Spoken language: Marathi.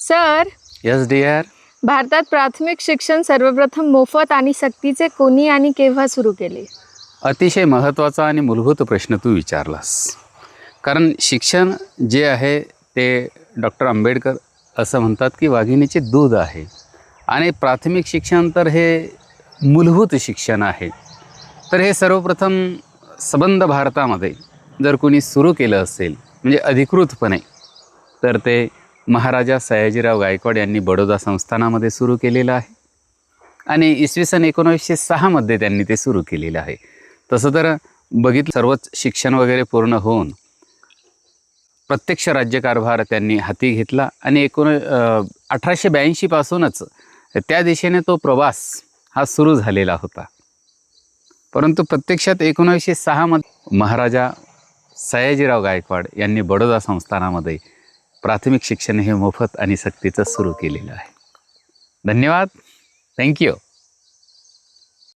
Sir, yes dear. भारतात प्राथमिक शिक्षण सर्वप्रथम मोफत आणि सक्तीचे कोणी आणि केव्हा सुरू केले? अतिशय महत्त्वाचा आणि मूलभूत प्रश्न तू विचारलास. कारण शिक्षण जे आहे ते डॉक्टर आंबेडकर असं म्हणतात की वाघिणीचे दूध आहे. आणि प्राथमिक शिक्षण तर हे मूलभूत शिक्षण आहे. तर हे सर्वप्रथम सबंध भारतामध्ये जर कोणी सुरू केलं असेल म्हणजे अधिकृतपणे, तर ते महाराजा सयाजीराव गायकवाड यांनी बडोदा संस्थानामध्ये सुरू केलेलं आहे. आणि इसवी सन 1906 त्यांनी ते सुरू केलेलं आहे. तसं तर बघितलं, सर्वच शिक्षण वगैरे पूर्ण होऊन प्रत्यक्ष राज्यकारभार त्यांनी हाती घेतला आणि 1882 पासूनच त्या दिशेने तो प्रवास हा सुरू झालेला होता. परंतु प्रत्यक्षात 1906 महाराजा सयाजीराव गायकवाड यांनी बडोदा संस्थानामध्ये प्राथमिक शिक्षण हे मोफत आणि सक्तीचं सुरू केलेलं आहे. धन्यवाद. थँक्यू.